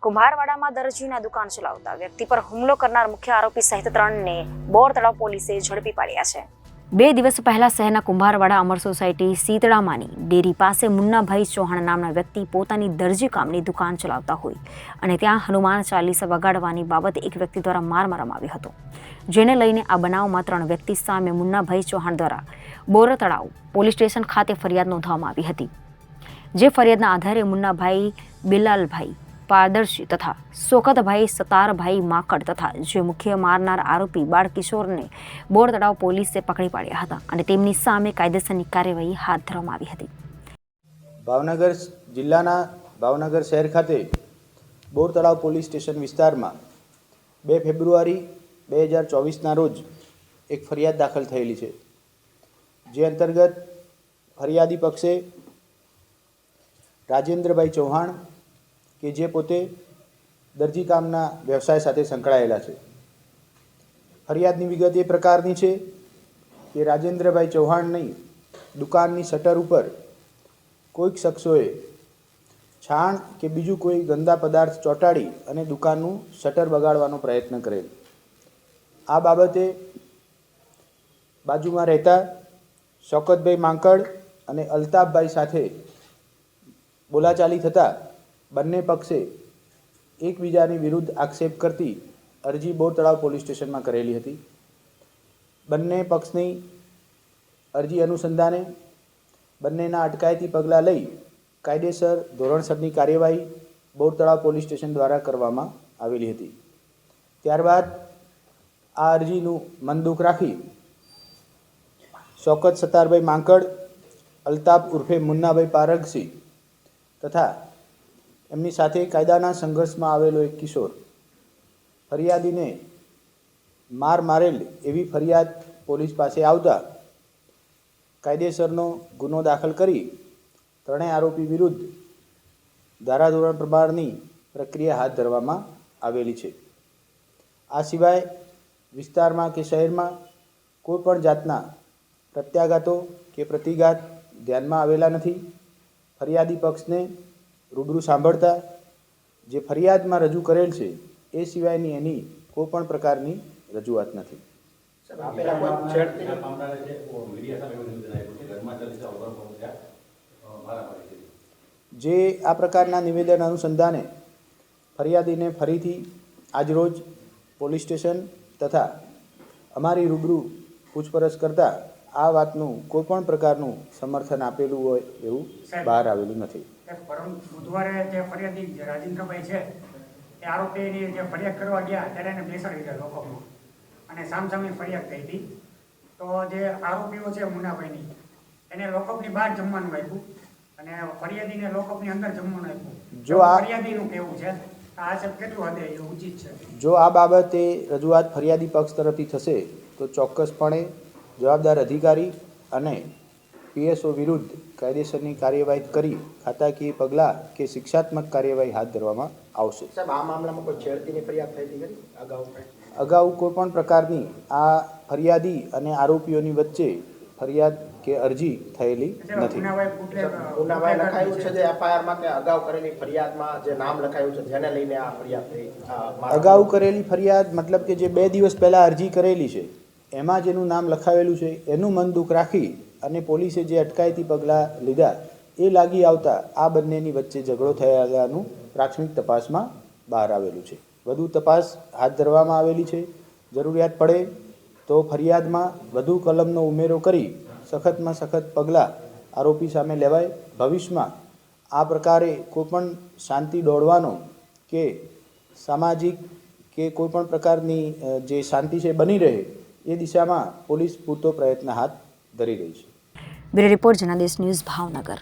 કુંભારવાડામાં દરજીના દુકાન ચલાવતા વ્યક્તિ પર હુમલો કરનાર મુખ્ય આરોપી સહિત 3ને બોર તળાવ પોલીસે ઝડપી પાડ્યા છે। 2 દિવસ પહેલા શહેરના કુંભારવાડા અમર સોસાયટી શીતળામાની ડેરી પાસે મુન્નાભાઈ ચૌહાણ નામના વ્યક્તિ પોતાની દરજી કામની દુકાન ચલાવતા હોય અને ત્યાં હનુમાન ચાલીસા વગાડવાની બાબતે એક વ્યક્તિ દ્વારા માર મારવામાં આવ્યો હતો, જેને લઈને આ બનાવમાં 3 વ્યક્તિ સામે મુન્નાભાઈ ચૌહાણ દ્વારા બોર તળાવ પોલીસ સ્ટેશન ખાતે ફરિયાદ નોંધવામાં આવી હતી। જે ફરિયાદના આધારે મુન્નાભાઈ બિલાલભાઈ પારદર્શી તથા શોકતભાઈ સતારભાઈ માકડ તથા જે મુખ્ય મારનાર આરોપી બાળકિશોરને બોર તળાવ પોલીસે પકડી પાડ્યા હતા અને તેમની સામે કાયદેસરની કાર્યવાહી હાથ ધરવામાં આવી હતી। ભાવનગર જિલ્લાના ભાવનગર શહેર ખાતે બોર તળાવ પોલીસ સ્ટેશન વિસ્તારમાં 2 ફેબ્રુઆરી 2024ના રોજ એક ફરિયાદ દાખલ થયેલી છે, જે અંતર્ગત ફરિયાદી પક્ષે રાજેન્દ્રભાઈ ચૌહાણ કે જે પોતે દરજી કામના વ્યવસાય સાથે સંકળાયેલા છે। ફરિયાદની વિગત એ પ્રકારની છે કે રાજેન્દ્રભાઈ ચૌહાણની દુકાનની શટર ઉપર કોઈક શખ્સોએ છાણ કે બીજું કોઈ ગંદા પદાર્થ ચોંટાડી અને દુકાનનું શટર બગાડવાનો પ્રયત્ન કરેલ। આ બાબતે બાજુમાં રહેતા શોકતભાઈ માંકડ અને અલ્તાફભાઈ સાથે બોલાચાલી થતાં બંને પક્ષે એકબીજાની વિરુદ્ધ આક્ષેપ કરતી અરજી બોર તળાવ પોલીસ સ્ટેશનમાં કરેલી હતી। બંને પક્ષની અરજી અનુસંધાને બંનેના અટકાયતી પગલાં લઈ કાયદેસર ધોરણસરની કાર્યવાહી બોર તળાવ પોલીસ સ્ટેશન દ્વારા કરવામાં આવેલી હતી। ત્યારબાદ આ અરજીનું મનદુખ રાખી શોકત સતારભાઈ માંકડ, અલ્તાફ ઉર્ફે મુન્નાભાઈ પારગસી તથા એમની સાથે કાયદાના સંઘર્ષમાં આવેલો એક કિશોર ફરિયાદીને માર મારેલ એવી ફરિયાદ પોલીસ પાસે આવતા કાયદેસરનો ગુનો દાખલ કરી 3 આરોપી વિરુદ્ધ ધારાધોરણ પ્રમાણની પ્રક્રિયા હાથ ધરવામાં આવેલી છે। આ સિવાય વિસ્તારમાં કે શહેરમાં કોઈ પણ જાતના પ્રત્યાઘાતો કે પ્રતિઘાત ધ્યાનમાં આવેલા નથી। ફરિયાદી પક્ષને રૂબરૂ સાંભળતા જે ફરિયાદમાં રજૂ કરેલ છે એ સિવાયની એની કોઈ પણ પ્રકારની રજૂઆત નથી। જે આ પ્રકારના નિવેદન અનુસંધાને ફરિયાદીને ફરીથી આજરોજ પોલીસ સ્ટેશન તથા અમારી રૂબરૂ પૂછપરછ કરતાં આ વાતનું કોઈ પણ પ્રકારનું સમર્થન આપેલું હોય એવું બહાર આવેલું નથી। બુધવારે જે ફરિયાદી રાજેન્દ્રભાઈ છે એ આરોપીની જે ફરિયાદ કરવા ગયા ત્યારે એને બેસાડી દીધા લોકઅપમાં અને સામસામે ફરિયાદ થઈ હતી। તો જે આરોપીઓ છે મુન્નાભાઈની એને લોકઅપની બહાર જમવાનું આપ્યું અને ફરિયાદીને લોકઅપની અંદર જમવાનું આપ્યું। જો ફરિયાદીનું કહેવું છે આ છે કેટલું હદે એ ઉચિત છે? જો આ બાબતે રજૂઆત ફરિયાદી પક્ષ તરફથી થશે તો ચોક્કસપણે જવાબદાર અધિકારી અને પીએસઓ વિરુદ્ધ કાયદેસરની કાર્યવાહી કરી ખાતાકીય પગલાં કે શિક્ષાત્મક કાર્યવાહી હાથ ધરવામાં આવશે। સાહેબ, આ મામલામાં કોઈ છેડતીની ફરિયાદ થઈ હતી અગાઉ કોઈ પણ પ્રકારની આ ફરિયાદી અને આરોપીઓની વચ્ચે ફરિયાદ કે અરજી થયેલી નથી। મુન્નાભાઈ લખાયું છે જે એફઆઈઆરમાં કે અગાઉ કરેલી ફરિયાદમાં જે નામ લખાયું છે જેને લઈને આ ફરિયાદ થઈ? અગાઉ કરેલી ફરિયાદ મતલબ કે જે 2 દિવસ પહેલાં અરજી કરેલી છે એમાં જેનું નામ લખાવેલું છે એનું મન દુઃખ રાખી અને પોલીસે જે અટકાયતી પગલાં લીધા એ લાગી આવતા આ બંનેની વચ્ચે ઝઘડો થયેલાનું પ્રાથમિક તપાસમાં બહાર આવેલું છે। વધુ તપાસ હાથ ધરવામાં આવેલી છે। જરૂરિયાત પડે તો ફરિયાદમાં વધુ કલમનો ઉમેરો કરી સખતમાં સખત પગલાં આરોપી સામે લેવાય। ભવિષ્યમાં આ પ્રકારે કોઈપણ શાંતિ દોડવાનો કે સામાજિક કે કોઈપણ પ્રકારની જે શાંતિ છે બની રહે એ દિશામાં પોલીસ પૂરતો પ્રયત્ન હાથ ધરી રહી છે। Bureau report Janadesh news Bhavnagar.